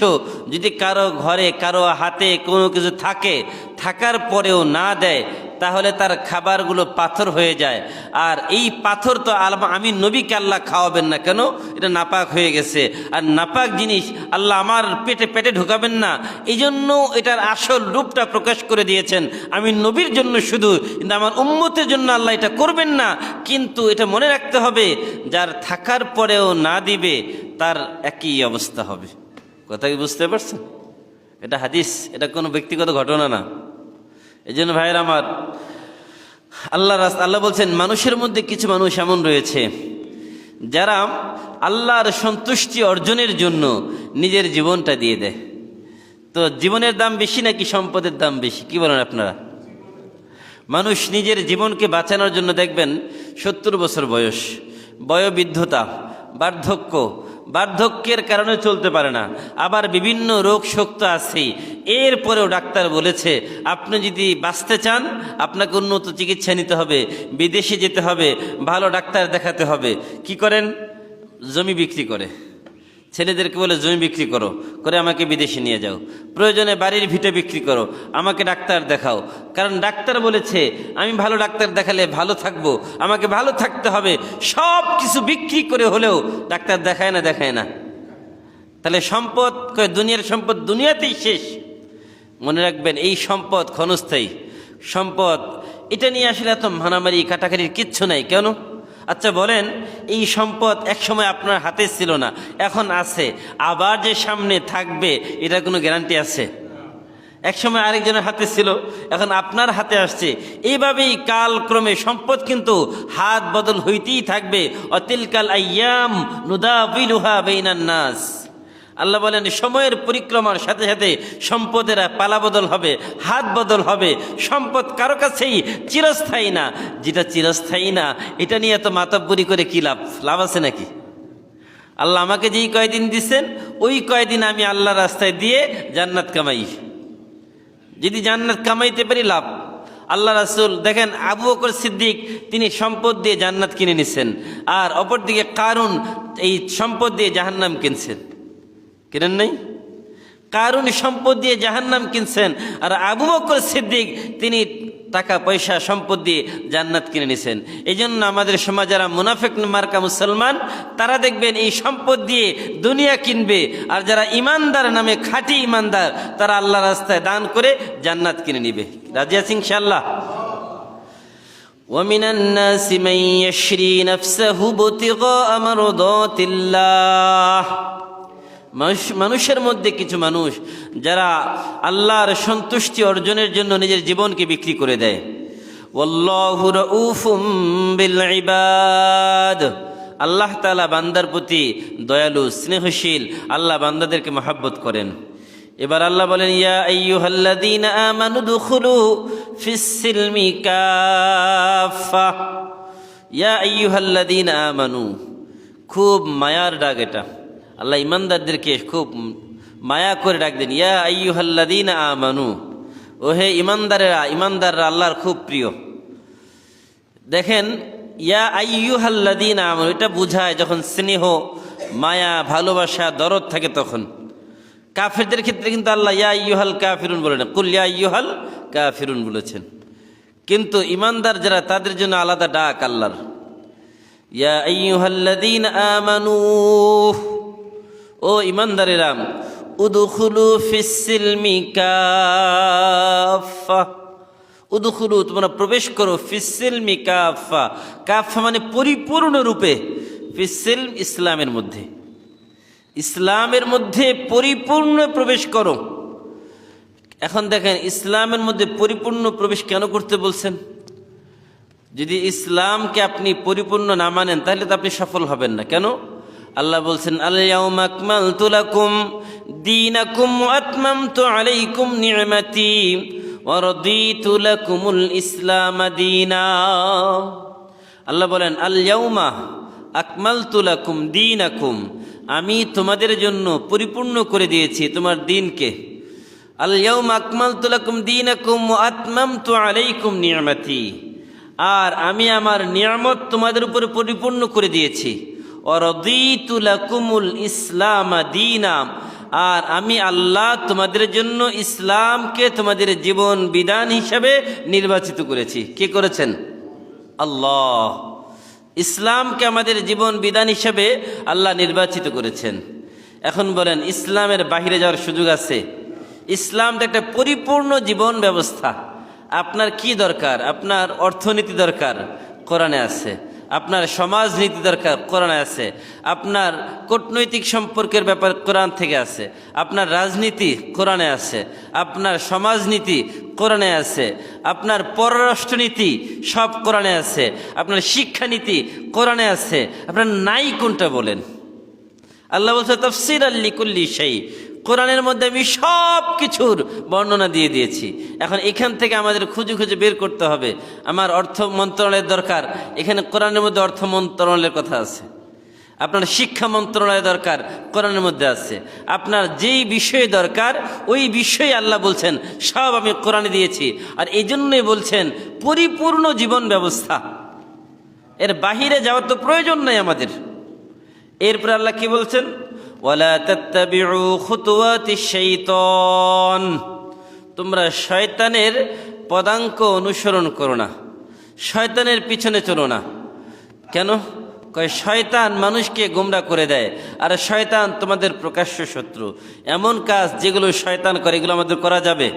যদি কারো ঘরে কারো হাতে কোনো কিছু থাকে, থাকার পরেও না দেয়, তাহলে তার খাবারগুলো পাথর হয়ে যায়। আর এই পাথর তো আমি নবীকে আল্লাহ খাওয়াবেন না, কেন? এটা নাপাক হয়ে গেছে, আর নাপাক জিনিস আল্লাহ আমার পেটে ঢোকাবেন না। এই জন্য এটার আসল রূপটা প্রকাশ করে দিয়েছেন আমি নবীর জন্য শুধু, কিন্তু আমার উম্মতের জন্য আল্লাহ এটা করবেন না। কিন্তু এটা মনে রাখতে হবে, যার থাকার পরেও না দিবে তার একই অবস্থা হবে। কথা কি বুঝতে পারছেন? এটা হাদিস, এটা কোনো ব্যক্তিগত ঘটনা না। এই জন্য ভাইয়ের আমার, আল্লাহ বলছেন মানুষের মধ্যে কিছু মানুষ এমন রয়েছে যারা আল্লাহর সন্তুষ্টি অর্জনের জন্য নিজের জীবনটা দিয়ে দেয়। তো জীবনের দাম বেশি নাকি সম্পদের দাম বেশি? কি বলেন আপনারা? মানুষ নিজের জীবনকে বাঁচানোর জন্য দেখবেন 70 বছর বয়স, বয়োবৃদ্ধতা, বার্ধক্যের কারণে চলতে পারে না, আবার বিভিন্ন রোগ শোক তো আছেই। এরপরেও ডাক্তার বলেছে আপনি যদি বাঁচতে চান আপনাকে উন্নত চিকিৎসা নিতে হবে, বিদেশে যেতে হবে, ভালো ডাক্তার দেখাতে হবে। কি করেন? জমি বিক্রি করে, ছেলেদেরকে বলে জমি বিক্রি করো, করে আমাকে বিদেশে নিয়ে যাও, প্রয়োজনে বাড়ির ভিটে বিক্রি করো, আমাকে ডাক্তার দেখাও। কারণ ডাক্তার বলেছে আমি ভালো ডাক্তার দেখালে ভালো থাকবো, আমাকে ভালো থাকতে হবে। সব কিছু বিক্রি করে হলেও ডাক্তার দেখায় না। তাহলে সম্পদ, দুনিয়ার সম্পদ দুনিয়াতেই শেষ। মনে রাখবেন এই সম্পদ ক্ষণস্থায়ী সম্পদ, এটা নিয়ে আসলে এত মারামারি কাটাকাটির কিচ্ছু নাই। কেন? আচ্ছা বলেন, এই সম্পদ এক সময় আপনার হাতে ছিল না, এখন আছে, আবার যে সামনে থাকবে এটার কোনো গ্যারান্টি আছে? একসময় আরেকজনের হাতে ছিল, এখন আপনার হাতে আসছে। এইভাবেই কালক্রমে সম্পদ কিন্তু হাত বদল হইতেই থাকবে। অতিলকাল আইয়াম নুদাবিলুহা বাইনান নাস। আল্লাহ বলেন সময়ের পরিক্রমার সাথে সাথে সম্পদেরা পালা বদল হবে, হাত বদল হবে। সম্পদ কারো কাছেই চিরস্থায়ী না। যেটা চিরস্থায়ী না এটা নিয়ে এত মাতব্বরি করে কি লাভ? লাভ আছে নাকি? আল্লাহ আমাকে যেই কয়দিন দিচ্ছেন ওই কয়দিন আমি আল্লাহ রাস্তায় দিয়ে জান্নাত কামাই। যদি জান্নাত কামাইতে পারি লাভ। আল্লাহ রাসূল দেখেন, আবু বকর সিদ্দিক তিনি সম্পদ দিয়ে জান্নাত কিনে নিছেন, আর অপরদিকে কারুন এই সম্পদ দিয়ে জাহান্নাম কিনছেন। কিনেন নাই? কারুন সম্পদ দিয়ে জাহান্নাম কিনছেন, আর আবু বকর সিদ্দিক তিনি টাকা পয়সা সম্পদ দিয়ে জান্নাত কিনে নিছেন। এই জন্য আমাদের সমাজ যারা মুনাফিক মার্কা মুসলমান, তারা দেখবেন এই সম্পদ দিয়ে দুনিয়া কিনবে, আর যারা ইমানদার নামে খাঁটি ইমানদার তারা আল্লাহ রাস্তায় দান করে জান্নাত কিনে নিবে। রাজি আছি ইনশাআল্লাহ? وَمِنَ النَّاسِ مَن يَشْرِي نَفْسَهُ ابْتِغَاءَ مَرْضَاتِ اللَّهِ। মানুষের মধ্যে কিছু মানুষ যারা আল্লাহর সন্তুষ্টি অর্জনের জন্য নিজের জীবনকে বিক্রি করে দেয়। ওয়াল্লাহু রাউফুম বিল ইবাদ। আল্লাহ তাআলা বান্দার প্রতি দয়ালু, স্নেহশীল। আল্লাহ বান্দাদেরকে মহব্বত করেন। এবার আল্লাহ বলেন, ইয়া আইয়ুহাল্লাযীনা আমানু দুখুলু ফিস সিলমি কাফা। ইয়া আইয়ুহাল্লাযীনা আমানু, খুব মায়ার ডাক এটা। আল্লাহ ইমানদারদেরকে খুব মায়া করে ডাক দেন, ইয়া আইয়ুহাল্লাযীনা আমানু, ও হে ইমানদারেরা। ইমানদাররা আল্লাহর খুব প্রিয়। দেখেন, ইয়া আইয়ুহাল্লাযীনা আমানু এটা বুঝায় যখন স্নেহ, মায়া, ভালোবাসা, দরদ থাকে তখন। কাফেরদের ক্ষেত্রে কিন্তু আল্লাহ ইয়া আইয়ুহাল কাফিরুন বলে না, কুল ইয়া আইয়ুহাল কাফিরুন বলেছেন। কিন্তু ইমানদার যারা তাদের জন্য আলাদা ডাক আল্লাহর, ইয়া আইয়ুহাল্লাযীনা আমানু, ও ইমানদারেরা, উদখুলু ফিস সিলমি কাফা। উদখুলু তোমরা প্রবেশ করো, ফিস সিলমি কাফা। কাফা মানে পরিপূর্ণ রূপে। ফিস সিলম ইসলামের মধ্যে, ইসলামের মধ্যে পরিপূর্ণ প্রবেশ করো। এখন দেখেন, ইসলামের মধ্যে পরিপূর্ণ প্রবেশ কেন করতে বলছেন? যদি ইসলামকে আপনি পরিপূর্ণ না মানেন তাহলে তো আপনি সফল হবেন না। কেন? আল্লাহ বলছেন, আল ইয়াউমা আকমালতু লাকুম দীনাকুম ওয়া আতমামতু আলাইকুম নি'মাতি ওয়া রাদিতু লাকুমুল ইসলাম দীনা। আল্লাহ বলেন, আল ইয়াউমা আকমালতু লাকুম দীনাকুম, আমি তোমাদের জন্য পরিপূর্ণ করে দিয়েছি তোমার দ্বীনকে। আল ইয়াউমা আকমালতু লাকুম দীনাকুম ওয়া আতমামতু আলাইকুম নি'মাতি, আর আমি আমার নিয়ামত তোমাদের উপরে পরিপূর্ণ করে দিয়েছি। ওয়ারাদিতু লাকুমুল ইসলাম দীনা, আর আমি আল্লাহ তোমাদের জন্য ইসলামকে তোমাদের জীবন বিধান হিসাবে নির্বাচিত করেছি। কে করেছেন? আল্লাহ। ইসলামকে আমাদের জীবন বিধান হিসাবে আল্লাহ নির্বাচিত করেছেন। এখন বলেন, ইসলামের বাহিরে যাওয়ার সুযোগ আছে? ইসলাম তো একটা পরিপূর্ণ জীবন ব্যবস্থা। আপনার কি দরকার? আপনার অর্থনীতি দরকার, কোরআনে আছে। আপনার সমাজনীতি দরকার, কোরআনে আছে। আপনার কূটনৈতিক সম্পর্কের ব্যাপার কোরআন থেকে আছে। আপনার রাজনীতি কোরআনে আছে। আপনার সমাজনীতি কোরআনে আছে। আপনার পররাষ্ট্রনীতি সব কোরআনে আছে। আপনার শিক্ষানীতি কোরআনে আছে। আপনার নাই কোনটা বলেন? আল্লাহ বলছে, তাফসীরাল লিকুল্লি শাই, কোরআনের মধ্যে আমি সব কিছুর বর্ণনা দিয়ে দিয়েছি। এখন এখান থেকে আমাদের খুঁজে খুঁজে বের করতে হবে। আমার অর্থ মন্ত্রণালয়ের দরকার, এখানে কোরআনের মধ্যে অর্থ মন্ত্রণালয়ের কথা আছে। আপনার শিক্ষা মন্ত্রণালয় দরকার, কোরআনের মধ্যে আছে। আপনার যেই বিষয়ে দরকার ওই বিষয়ে আল্লাহ বলছেন সব আমি কোরআনে দিয়েছি। আর এই জন্যই বলছেন পরিপূর্ণ জীবন ব্যবস্থা। এর বাহিরে যাওয়ার তো প্রয়োজন নাই আমাদের। এরপর আল্লাহ কি বলছেন? ওয়ালা তাত্তাবিউ খুতুওয়াতিশ শাইতান, তোমরা শয়তানের পদাঙ্ক অনুসরণ করো না, শয়তানের পিছনে চলো না। কেন? কয় শয়তান মানুষকে গোমরাহ করে দেয়, আর শয়তান তোমাদের প্রকাশ্য শত্রু। এমন কাজ যেগুলো শয়তান করে এগুলো আমাদের করা যাবে?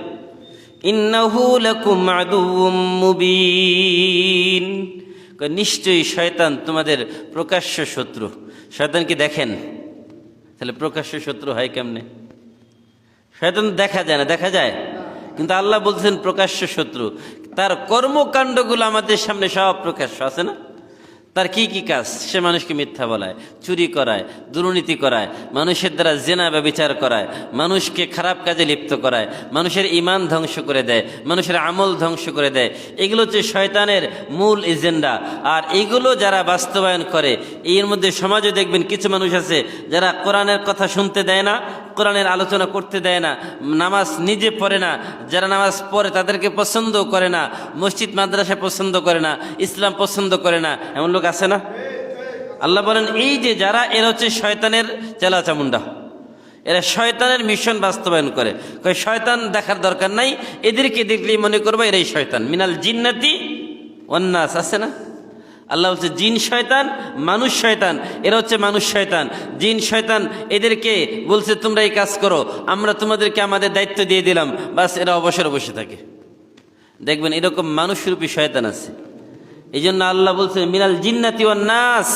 ইন্নাহু লাকুম আদুউম মুবিন, নিশ্চয়ই শয়তান তোমাদের প্রকাশ্য শত্রু। শয়তানকে দেখেন, তাহলে প্রকাশ্য শত্রু হয় কেমনে? শয়তান দেখা যায় না, দেখা যায়? কিন্তু আল্লাহ বলছেন প্রকাশ্য শত্রু। তার কর্মকাণ্ডগুলো আমাদের সামনে সব প্রকাশ্য আছে না? তার কি কি কাজ? সে মানুষকে মিথ্যা বলায়, চুরি করায়, দুর্নীতি করায়, মানুষের দ্বারা জেনা ব্যভিচার করায়, মানুষকে খারাপ কাজে লিপ্ত করায়, মানুষের ঈমান ধ্বংস করে দেয়, মানুষের আমল ধ্বংস করে দেয়। এগুলো হচ্ছে শয়তানের মূল এজেন্ডা। আর এগুলো যারা বাস্তবায়ন করে, এর মধ্যে সমাজে দেখবেন কিছু মানুষ আছে যারা কোরআনের কথা শুনতে দেয় না, কোরআনের আলোচনা করতে দেয় না, নামাজ নিজে পড়ে না, যারা নামাজ পড়ে তাদেরকে পছন্দ করে না, মসজিদ মাদ্রাসা পছন্দ করে না, ইসলাম পছন্দ করে না, এমন লোক আছে না? আল্লাহ বলেন এই যে যারা, এরা হচ্ছে শয়তানের চেলা চামুন্ডা, এরা শয়তানের মিশন বাস্তবায়ন করে। শয়তান দেখার দরকার নাই, এদেরকে দেখলেই মনে করবে এরাই শয়তান। মিনাল জিন্নাতি ওয়ান নাস আছে না? আল্লাহ বলছে জিন শয়তান, মানুষ শয়তান, এরা হচ্ছে মানুষ শয়তান, জিন শয়তান। এদেরকে বলছে তোমরা এই কাজ করো, আমরা তোমাদেরকে আমাদের দায়িত্ব দিয়ে দিলাম, বাস এরা অবসরে বসে থাকে। দেখবেন এরকম মানুষরূপী শয়তান আছে। এই জন্য আল্লাহ বলছে মিনাল জিন্নাতি ওয়ান নাস,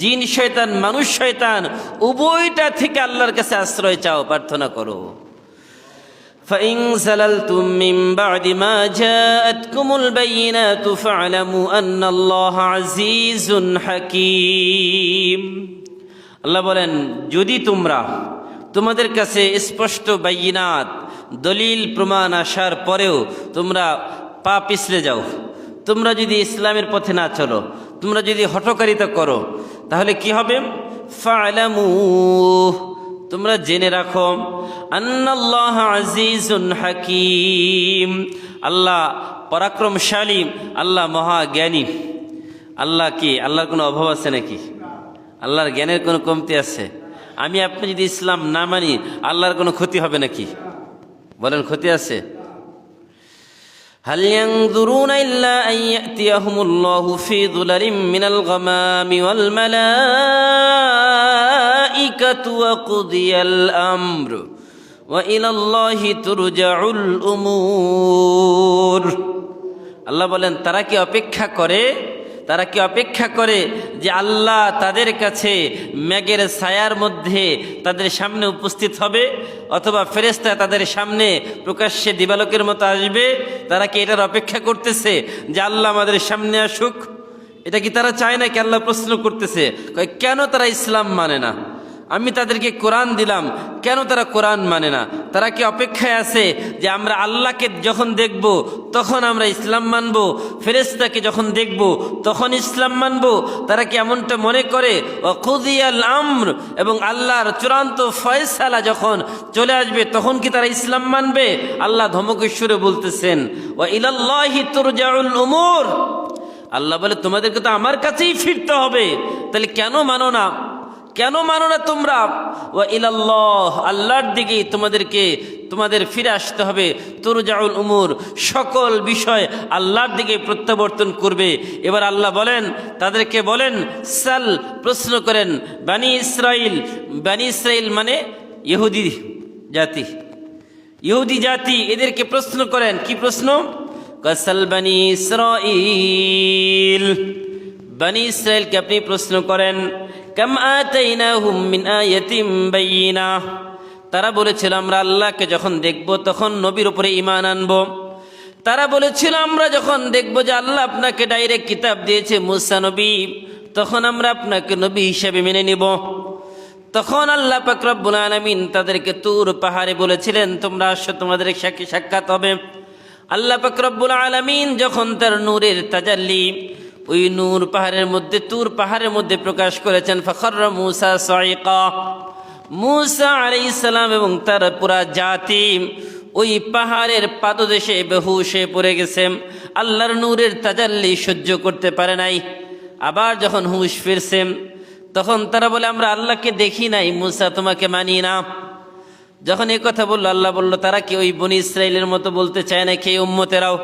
জিন শয়তান মানুষ শয়তান উভয়টা থেকে আল্লাহর কাছে আশ্রয় চাও, প্রার্থনা করো। فإن زللتم من بعد ما جاءتكم البينات فاعلموا أن الله عزيز حكيم। আল্লাহ বলেন যদি তোমাদের কাছে স্পষ্ট বাইনাত দলিল প্রমাণ আসার পরেও তোমরা পা পিছলে যাও, তোমরা যদি ইসলামের পথে না চলো, তোমরা যদি হঠকারিতা করো, তাহলে কি হবে? ফা'লামু, তোমরা জেনে রাখো, আন্নাল্লাহ আজিজুন হাকিম, আল্লাহ পরাক্রমশালী, আল্লাহ মহাজ্ঞানী। আল্লাহ কি, আল্লাহর কোনো অভাব আছে নাকি? আল্লাহর জ্ঞানের কোনো কমতি আছে? আমি আপনি যদি ইসলাম না মানি, আল্লাহর কোনো ক্ষতি হবে নাকি? বলেন ক্ষতি আছে? হাল ইয়ানজুরুনা ইল্লা আন ইয়াতিয়াহুমুল্লাহু ফি যুলালিম মিনাল গামামি ওয়াল মালাইকাতু ওয়া কুদিয়াল আমর ওয়া ইলাল্লাহি তুরজাউল উমুর। আল্লাহ বলেন তারা কি অপেক্ষা করে যে আল্লাহ তাদের কাছে মেঘের ছায়ার মধ্যে তাদের সামনে উপস্থিত হবে, অথবা ফেরেশতা তাদের সামনে প্রকাশ্যে দিবালোকের মতো আসবে? তারা কি এটার অপেক্ষা করতেছে যে আল্লাহ আমাদের সামনে আসুক? এটা কি তারা চায় না কি? আল্লাহ প্রশ্ন করতেছে কেন তারা ইসলাম মানে না? আমি তাদেরকে কোরআন দিলাম, কেন তারা কোরআন মানে না? তারা কি অপেক্ষায় আছে যে আমরা আল্লাহকে যখন দেখব তখন আমরা ইসলাম মানব, ফেরেশতাকে যখন দেখব তখন ইসলাম মানব? তারা কি এমনটা মনে করে? ওয়াকুদিয়াল আমর, এবং আল্লাহর চূড়ান্ত ফয়সালা যখন চলে আসবে তখন কি তারা ইসলাম মানবে? আল্লাহ ধমকেশ্বরে বলতেছেন ওয়া ইলাল্লাহি তুরজাউল উমুর। আল্লাহ বলে তোমাদেরকে তো আমার কাছেই ফিরতে হবে, তাহলে কেন মানো না তোমরা? ওয়া ইলাল্লাহ, আল্লাহর দিকে তোমাদের ফিরে আসতে হবে। তুরজাউল উমুর, সকল বিষয় আল্লাহর দিকে প্রত্যাবর্তন করবে। এবার আল্লাহ বলেন, তাদেরকে বলেন, সাল, প্রশ্ন করেন, বানি ইসরাইল মানে ইহুদি জাতি, এদেরকে প্রশ্ন করেন। কি প্রশ্ন? কাসাল বানি ইসরাইলকে আপনি প্রশ্ন করেন, কাম আতাইনাহুম মিন আয়াতিম বাইয়িনাহ, তারা বলেছিল আমরা আল্লাহকে যখন দেখব তখন নবীর উপরে ঈমান আনব। তারা বলেছিল আমরা যখন দেখব যে আল্লাহ আপনাকে ডাইরেক্ট কিতাব দিয়েছে মুসা নবী, তখন আমরা আপনাকে নবী হিসেবে মেনে নিব। তখন আল্লাহ পাক রব্বুল আলামিন তাদেরকে তুর পাহাড়ে বলেছিলেন তোমরা আসো, তোমাদের সাক্ষাৎ হবে। আল্লাহ পাক রব্বুল আলামিন যখন তার নূরের তাজাল্লি ওই নূর পাহাড়ের মধ্যে, তুর পাহাড়ের মধ্যে প্রকাশ করেছেন, ফাখররা মুসা সাইকা, মুসা আলাইহিস সালাম এবং তার পুরা জাতি ওই পাহাড়ের পাদদেশে বেহুশে পড়ে গেছে। আল্লাহর নূরের তাজাল্লি সহ্য করতে পারে নাই। আবার যখন হুঁশ ফিরছে তখন তারা বলে আমরা আল্লাহকে দেখি নাই, মুসা তোমাকে মানি না। যখন এই কথা বললো, আল্লাহ বলল তারা কি ওই বনি ইসরাইলের মতো বলতে চায় না কি উম্মতেরাও?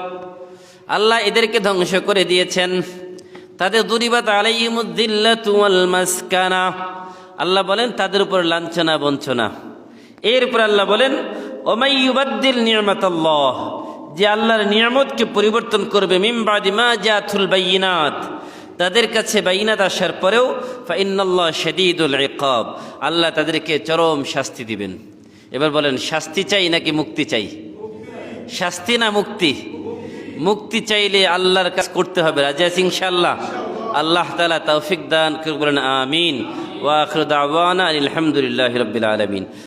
আল্লাহ এদেরকে ধ্বংস করে দিয়েছেন। তাদের দুরিবাত আলাইহিমুদ্দিল্লাতু ওয়াল মাসকানা, আল্লাহ বলেন তাদের উপর লাঞ্ছনা বঞ্চনা। এরপর আল্লাহ বলেন ওমাই ইউবাদ্দিল নি'মাতাল্লাহ, যে আল্লাহর নিয়ামতকে পরিবর্তন করবে, মিন বাদি মা জাআতুল বাইয়িনাত, তাদের কাছে বাইনাত আসার পরেও, ফা ইন্নাল্লাহ শাদীদুল ইকাব, আল্লাহ তাদেরকে চরম শাস্তি দিবেন। এবার বলেন শাস্তি চাই নাকি মুক্তি চাই? শাস্তি না মুক্তি? মুক্তি চাইলে আল্লাহর কাজ করতে হবে। রাজি আছি ইনশাআল্লাহ? আল্লাহ তাআলা তৌফিক দান করুন, বলেন আমিন। ওয়া আখিরু দাওয়ানা আলহামদুলিল্লাহি রাব্বিল আলামিন।